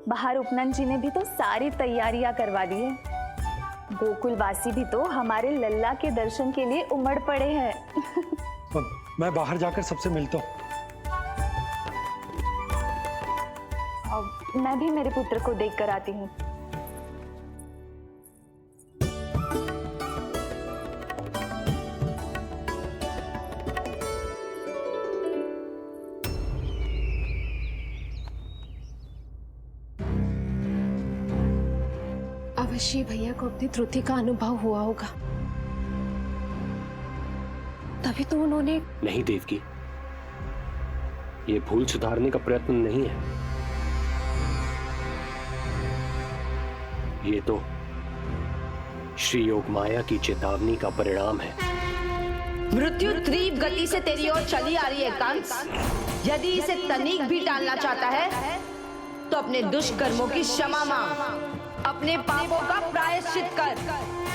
बाहर उपनंद जी ने भी तो सारी तैयारियां करवा दी है। गोकुलवासी भी तो हमारे लल्ला के दर्शन के लिए उमड़ पड़े हैं। मैं बाहर जाकर सबसे मिलता हूँ। मैं भी मेरे पुत्र को देख कर आती हूँ। अवश्य भैया को अपनी त्रुटि का अनुभव हुआ होगा, तभी तो उन्होंने। नहीं देवकी, ये भूल सुधारने का प्रयत्न नहीं है, ये तो श्री योग माया की चेतावनी का परिणाम है। मृत्यु तीव्र गति से तेरी ओर चली आ रही है कंस। यदि इसे तनिक भी टालना चाहता है तो अपने दुष्कर्मों की क्षमा मांग, अपने पापों का प्रायश्चित कर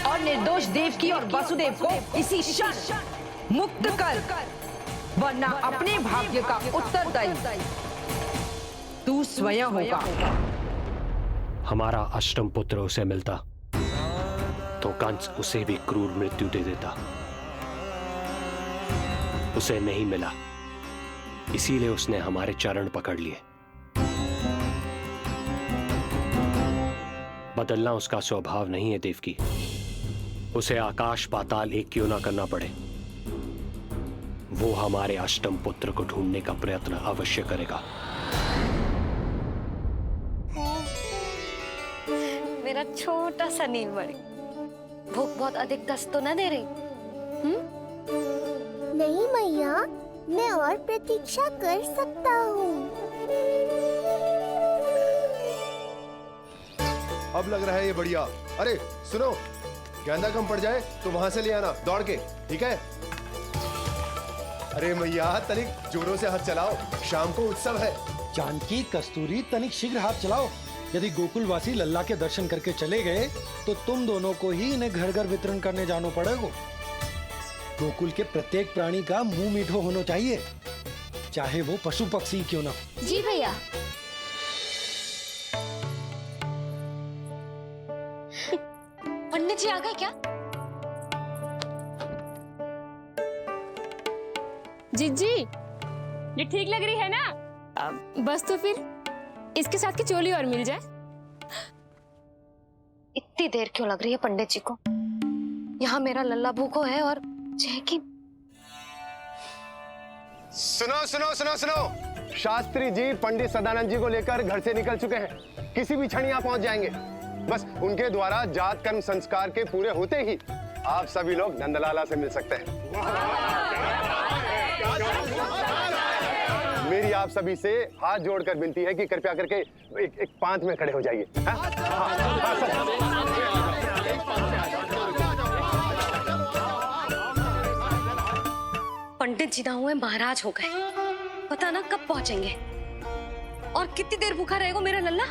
और निर्दोष देवकी और वसुदेव को इसी क्षण मुक्त कर, वरना अपने भाग्य का उत्तरदायी तू स्वयं होगा। हमारा अष्टम पुत्र उसे मिलता तो कंस उसे भी क्रूर मृत्यु दे देता। उसे नहीं मिला, इसीलिए उसने हमारे चरण पकड़ लिए। बदलना उसका स्वभाव नहीं है देवकी। उसे आकाश पाताल एक क्यों ना करना पड़े, वो हमारे अष्टम पुत्र को ढूंढने का प्रयत्न अवश्य करेगा। मेरा छोटा सा नीलमणि, भूख बहुत अधिक कष्ट तो न दे रही? नहीं मैया, मैं और प्रतीक्षा कर सकता हूँ। अब लग रहा है ये बढ़िया। अरे सुनो, गेंदा कम पड़ जाए तो वहां से ले आना दौड़ के, ठीक है? अरे मैया तनिक जोरों से हाथ चलाओ, शाम को उत्सव है। जानकी, कस्तूरी, तनिक शीघ्र हाथ चलाओ। यदि गोकुलवासी लल्ला के दर्शन करके चले गए तो तुम दोनों को ही इन्हें घर घर वितरण करने जाना पड़ेगा। गोकुल के प्रत्येक प्राणी का मुंह मीठो होना चाहिए, चाहे वो पशु पक्षी क्यों ना। जी भैया। पंडित जी आ गए क्या? जीजी, ये ठीक लग रही है ना? बस तो फिर इसके साथ की चोली और मिल जाए। इतनी देर क्यों लग रही है पंडित जी को? यहाँ मेरा लल्ला भूखो है और जय की। सुनो सुनो सुनो सुनो, शास्त्री जी पंडित सदानंद जी को लेकर घर से निकल चुके हैं। किसी भी क्षण यहाँ पहुंच जाएंगे। बस उनके द्वारा जात कर्म संस्कार के पूरे होते ही आप सभी लोग नंदलाला से मिल सकते हैं। मेरी आप सभी से हाथ जोड़कर विनती है कि कृपया करके एक पांत में खड़े हो जाइए। पंडित जी ना हुए महाराज हो गए, पता ना कब पहुंचेंगे और कितनी देर भूखा रहेगा मेरा लल्ला।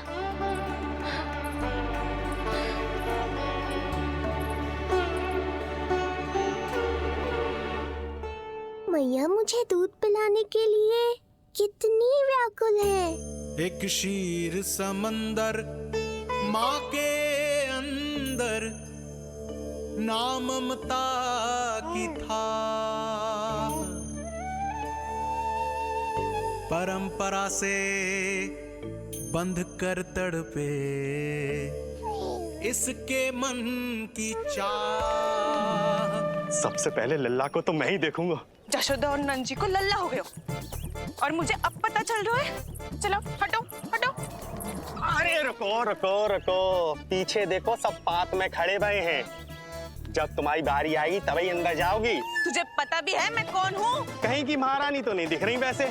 मैया मुझे दूध पिलाने के लिए कितनी व्याकुल है। एक शीर समंदर माँ के अंदर, नाम ममता की था, परंपरा से बंध कर तड़पे इसके मन की चाह। सबसे पहले लल्ला को तो मैं ही देखूंगा। जशोदा और नंद जी को लल्ला हो गए और मुझे अब पता चल रहा है। चलो हटो हटो। अरे रुको रुको रुको, पीछे देखो, सब पात में खड़े भये हैं। जब तुम्हारी बारी आएगी तभी अंदर जाओगी। तुझे पता भी है मैं कौन हूँ? कहीं की महारानी तो नहीं दिख रही वैसे,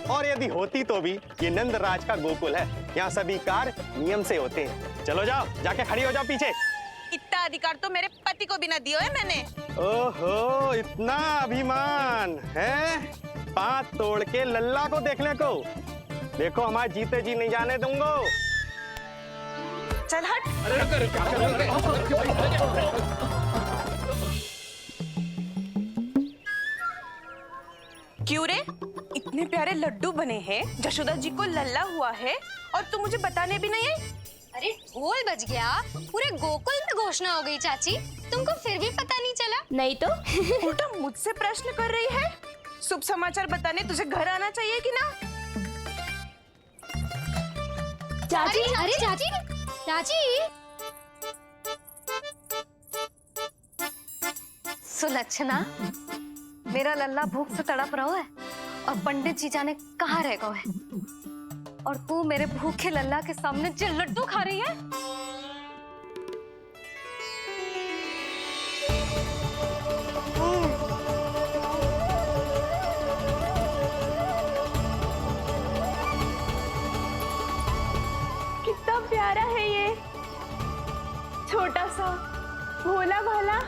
और यदि होती तो भी ये नंदराज का गोकुल है, यहाँ सभी कार्य नियम से होते हैं। चलो जाओ, जाके खड़ी हो जाओ पीछे। इतना अधिकार तो मेरे पति को भी ना दिया है मैंने। ओहो, इतना अभिमान है? पांव तोड़ के लल्ला को देखने को। देखो हमारे जीते जी नहीं जाने दूंगा। चल हट। क्यों रे? इतने प्यारे लड्डू बने हैं, जशोदा जी को लल्ला हुआ है और तू मुझे बताने भी नहीं आई। अरे ढोल बज गया, पूरे गोकुल में घोषणा हो गई चाची, तुमको फिर भी पता नहीं चला? नहीं तो उल्टा मुझसे प्रश्न कर रही है। शुभ समाचार बताने तुझे घर आना चाहिए कि ना? चाची, अरे चाची, चाची। सुलक्षणा, मेरा लल्ला भूख से तड़प रहा है और पंडित जी जाने कहाँ रह गए हैं, और तू मेरे भूखे लल्ला के सामने जो लड्डू खा रही है। कितना प्यारा है ये, छोटा सा भोला भाला।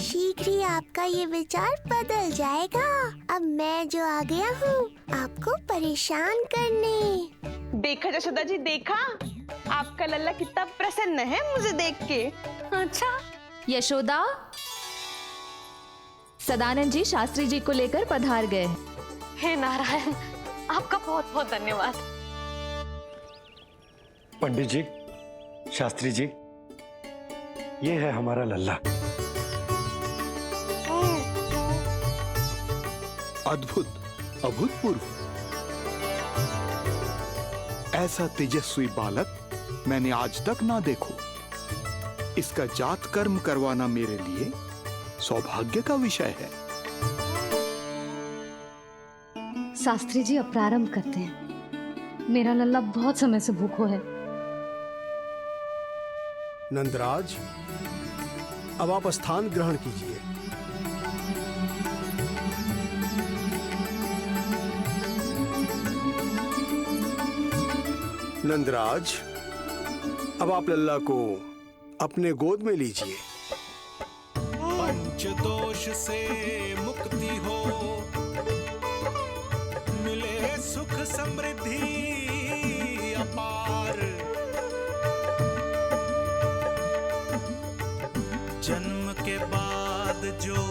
शीघ्र ही आपका ये विचार बदल जाएगा। अब मैं जो आ गया हूँ आपको परेशान करने। देखा जशोदा जी, देखा आपका लल्ला कितना प्रसन्न है मुझे देख के। अच्छा यशोदा, सदानंद जी शास्त्री जी को लेकर पधार गए। हे नारायण, आपका बहुत बहुत धन्यवाद। पंडित जी, शास्त्री जी, ये है हमारा लल्ला। अद्भुत, अभूतपूर्व। ऐसा तेजस्वी बालक मैंने आज तक ना देखो। इसका जात कर्म करवाना मेरे लिए सौभाग्य का विषय है। शास्त्री जी अब प्रारंभ करते हैं। मेरा लल्ला बहुत समय से भूखो है। नंदराज, अब आप स्थान ग्रहण कीजिए। नंदराज, अब आप लल्ला को अपने गोद में लीजिए। पंच दोष से मुक्ति हो, मिले सुख समृद्धि अपार। जन्म के बाद जो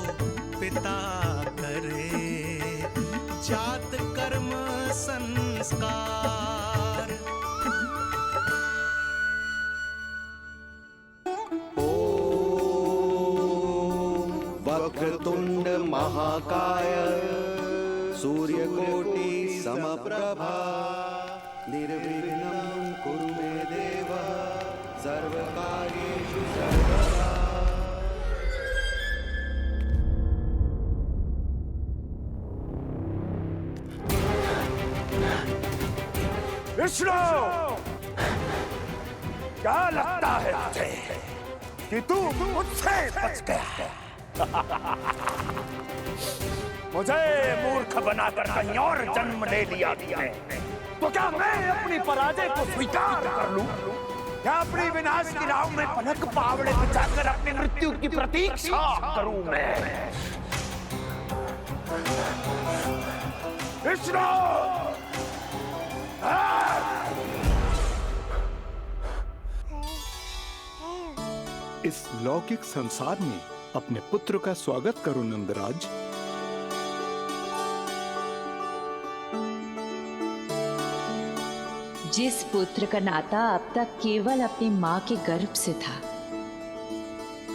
पिता करे, जात कर्म संस्कार। वक्रतुंड महाकाय, सूर्यकोटि समप्रभा, निर्विघ्नं कुरु मे देव, सर्वकार्येषु सर्वदा। विष्णु, क्या लगता है तुझे कि तू मुझसे बच गया है? मुझे मूर्ख बनाकर कहीं और जन्म ले लिया तुमने, तो क्या मैं अपनी पराजय को स्वीकार कर लूं? क्या अपनी विनाश की राह में पलक पावड़े बिछाकर अपनी मृत्यु की प्रतीक्षा करूं मैं? विष्णु, इस लौकिक संसार में अपने पुत्र का स्वागत करो नंदराज। जिस पुत्र का नाता अब तक केवल अपनी मां के गर्भ से था,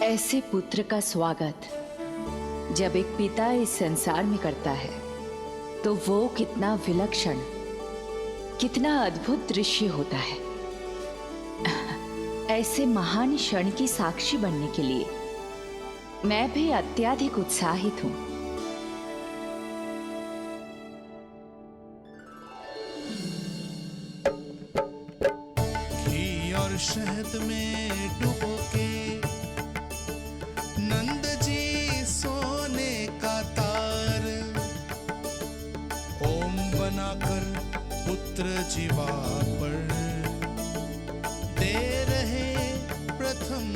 ऐसे पुत्र का स्वागत जब एक पिता इस संसार में करता है तो वो कितना विलक्षण, कितना अद्भुत दृश्य होता है। ऐसे महान क्षण की साक्षी बनने के लिए मैं भी अत्यधिक उत्साहित हूं। घी और शहद में डुबो के नंद जी सोने का तार, ओम बनाकर पुत्र जीवा पर दे रहे प्रथम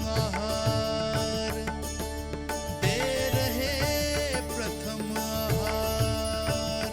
आहार, दे रहे प्रथम आहार।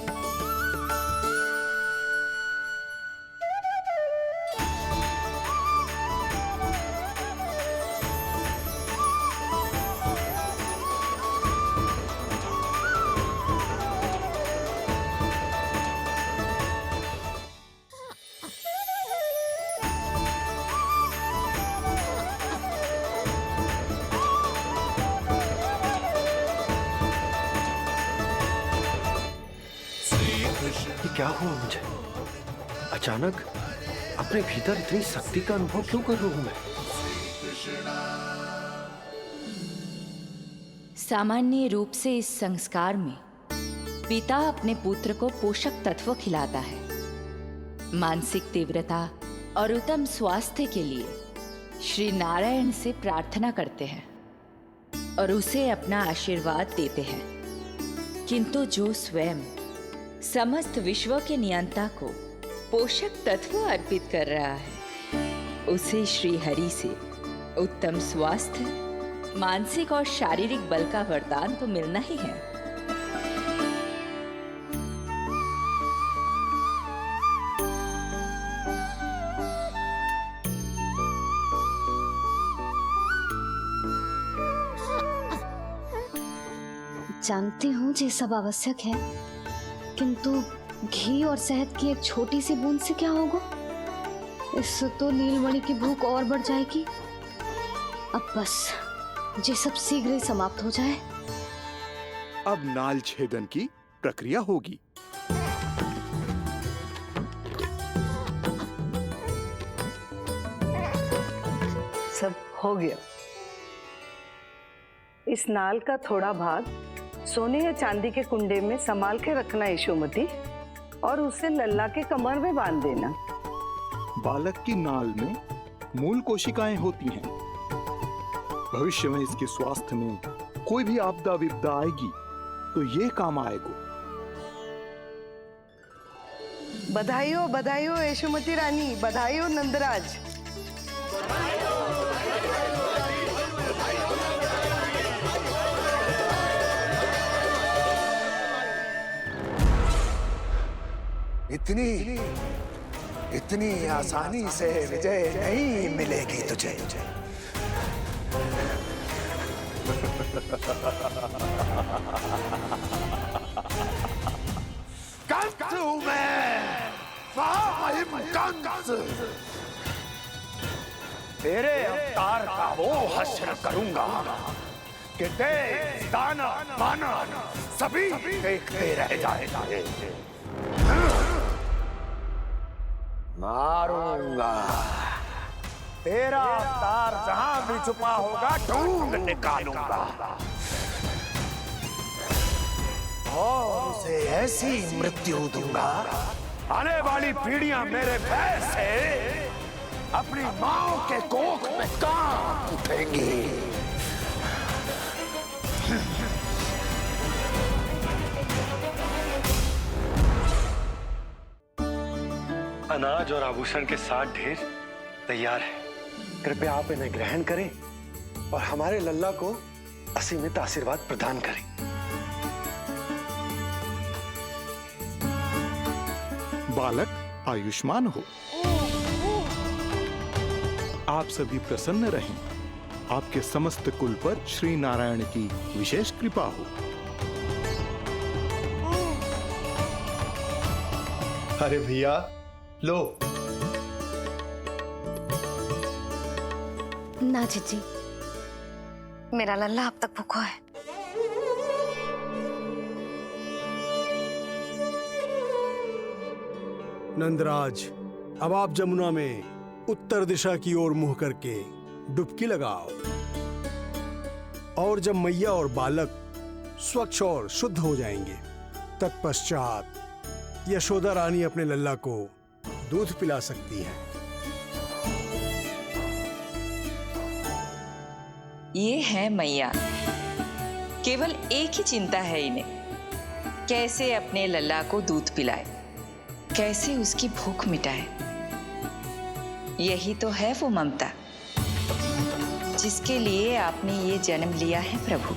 क्या हुआ मुझे? अचानक अपने भीतर इतनी शक्ति का अनुभव क्यों कर रहा हूं मैं? सामान्य रूप से इस संस्कार में पिता अपने पुत्र को पोषक तत्व खिलाता है। मानसिक तीव्रता और उत्तम स्वास्थ्य के लिए श्री नारायण से प्रार्थना करते हैं और उसे अपना आशीर्वाद देते हैं। किंतु जो स्वयं समस्त विश्व के नियंता को पोषक तत्व अर्पित कर रहा है, उसे श्री हरि से उत्तम स्वास्थ्य, मानसिक और शारीरिक बल का वरदान तो मिलना ही है। जानती हूँ ये सब आवश्यक है, किंतु घी और शहद की एक छोटी सी बूंद से क्या होगा? इससे तो नीलमणि की भूख और बढ़ जाएगी। अब बस ये सब शीघ्र ही समाप्त हो जाए। अब नाल छेदन की प्रक्रिया होगी। सब हो गया। इस नाल का थोड़ा भाग सोने या चांदी के कुंडे में संभाल के रखना यशोमती, और उसे लल्ला के कमर में बांध देना। बालक की नाल में मूल कोशिकाएं होती हैं। भविष्य में इसके स्वास्थ्य में कोई भी आपदा विपदा आएगी तो ये काम आएगा। बधाई हो यशोमती रानी, बधाई हो नंदराज। इतनी आसानी से विजय नहीं मिलेगी तुझे। कंस हूं मैं, कंस। तेरे अवतार का वो हश्र करूंगा कि देश, दाना, माना सभी देखते रह जाएंगे। मारूंगा तेरा अवतार, जहां भी छुपा होगा ढूंढ निकालूंगा और उसे ऐसी मृत्यु दूंगा, आने वाली पीढ़ियां मेरे भय से अपनी मां के कोख में कांप उठेंगी। अनाज और आभूषण के 7 ढेर तैयार है। कृपया आप इन्हें ग्रहण करें और हमारे लल्ला को असीमित आशीर्वाद प्रदान करें। बालक आयुष्मान हो। आप सभी प्रसन्न रहें। आपके समस्त कुल पर श्री नारायण की विशेष कृपा हो। अरे भैया लो। ना जीजी, मेरा लल्ला अब तक भूखा है। नंदराज, अब आप जमुना में उत्तर दिशा की ओर मुंह करके डुबकी लगाओ, और जब मैया और बालक स्वच्छ और शुद्ध हो जाएंगे, तत्पश्चात यशोदा रानी अपने लल्ला को दूध पिला सकती है। ये है मैया, केवल एक ही चिंता है इन्हें, कैसे अपने लल्ला को दूध पिलाए, कैसे उसकी भूख मिटाए। यही तो है वो ममता जिसके लिए आपने ये जन्म लिया है प्रभु।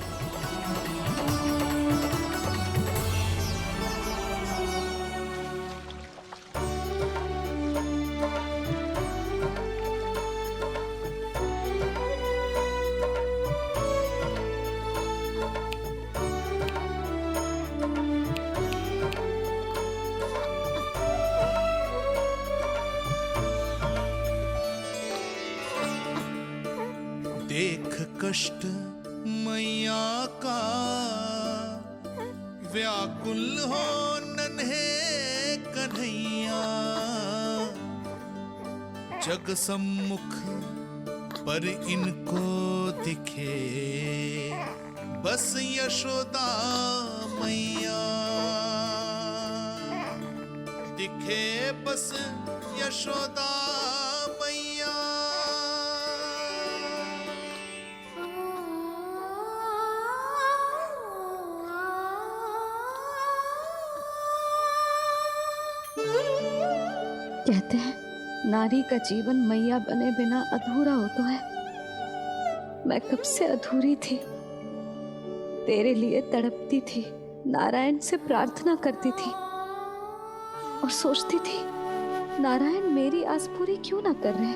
देख कष्ट मैया का व्याकुल हो नन्हे जग सम्मुख पर इनको दिखे बस यशोदा मैया, दिखे बस यशोदा मैया। कहते हैं नारी का जीवन मैया बने बिना अधूरा होता है। मैं कब से अधूरी थी, तेरे लिए तड़पती थी, नारायण से प्रार्थना करती थी और सोचती थी नारायण मेरी आस पूरी क्यों ना कर रहे।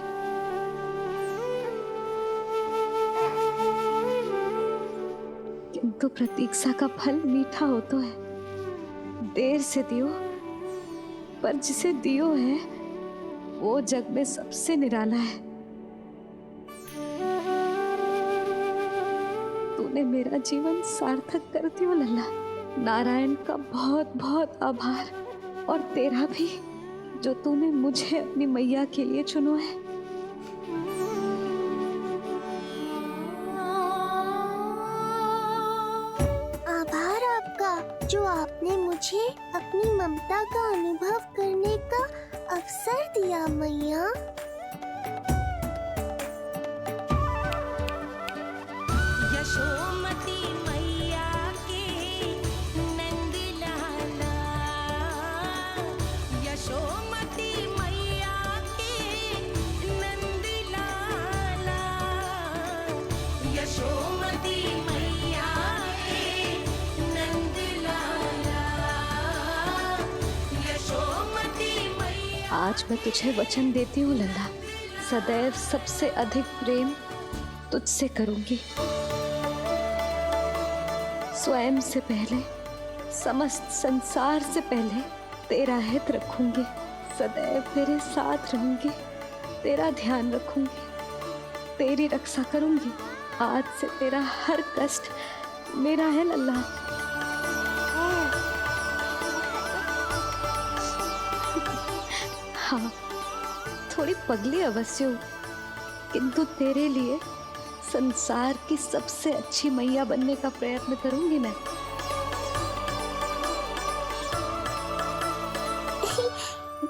किंतु प्रतीक्षा का फल मीठा होता है। देर से दियो पर जिसे दियो है वो जग में सबसे निराला है। तूने मेरा जीवन सार्थक कर दियो लल्ला। नारायण का बहुत बहुत आभार और तेरा भी, जो तूने मुझे अपनी मैया के लिए चुनो है। आभार आपका, जो आपने मुझे अपनी ममता का अनुभव करने का अवसर दिया मैया। यशोमती मैया के नंद लाला, यशोमती मैया के नंद लाला, यशोमती मैया के नंद लाला, यशोमती मैया। आज मैं तुझे वचन देती हूँ लल्ला, सदैव सबसे अधिक प्रेम तुझसे करूंगी। स्वयं से पहले, समस्त संसार से पहले तेरा हित रखूंगी। सदैव तेरे साथ रहूंगी, तेरा ध्यान रखूंगी, तेरी रक्षा करूंगी। आज से तेरा हर कष्ट मेरा है लल्ला। हाँ, थोड़ी पगली अवश्य हूँ, किंतु तेरे लिए संसार की सबसे अच्छी मैया बनने का प्रयत्न करूंगी मैं।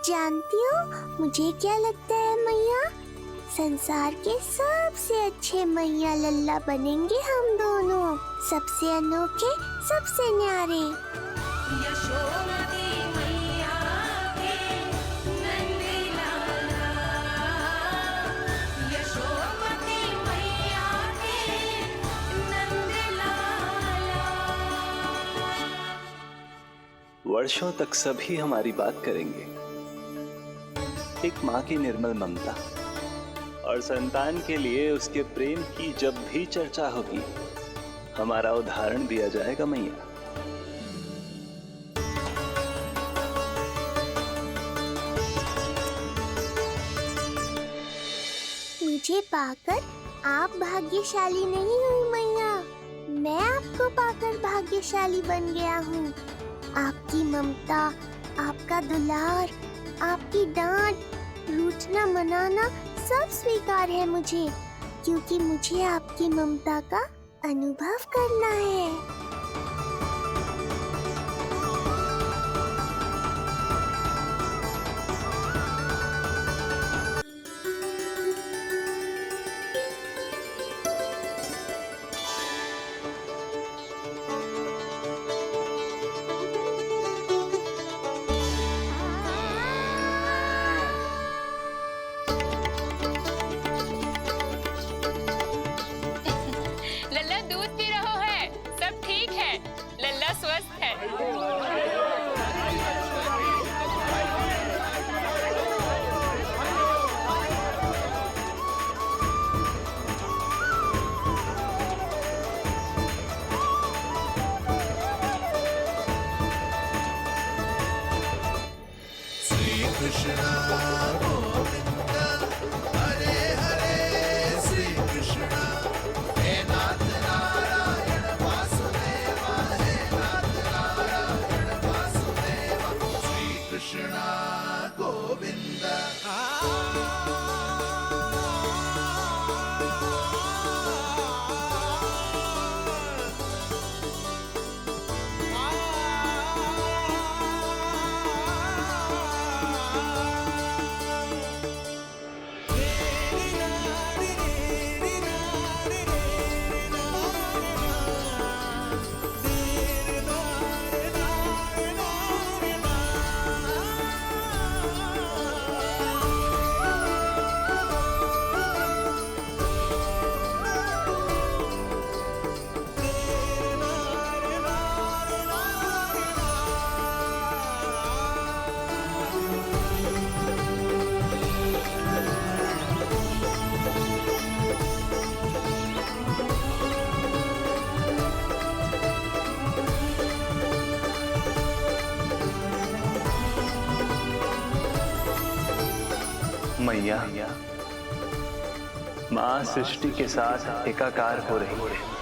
जानती हो मुझे क्या लगता है मैया, संसार के सबसे अच्छे मैया लल्ला बनेंगे हम दोनों, सबसे अनोखे, सबसे न्यारे। यशोमती मैया के नंद लाला, यशोमती मैया के नंद लाला। वर्षों तक सभी हमारी बात करेंगे। एक माँ की निर्मल ममता और संतान के लिए उसके प्रेम की जब भी चर्चा होगी, हमारा उदाहरण दिया जाएगा मैया। मुझे पाकर आप भाग्यशाली नहीं हुई मैया, मैं आपको पाकर भाग्यशाली बन गया हूँ। आपकी ममता, आपका दुलार, आपकी डांट, रूठना मनाना सब स्वीकार है मुझे, क्योंकि मुझे आपकी ममता का अनुभव करना है। लल्ला दूध पी रहा है, सब ठीक है, लल्ला स्वस्थ है। श्री कृष्ण गोविंद हरे हरे, श्री कृष्ण हे नाथ नारायण वासुदेव, हे नाथ नारायण वासुदेव, श्री कृष्ण गोविंद। मैया, माँ सृष्टि के साथ एकाकार हो रही है।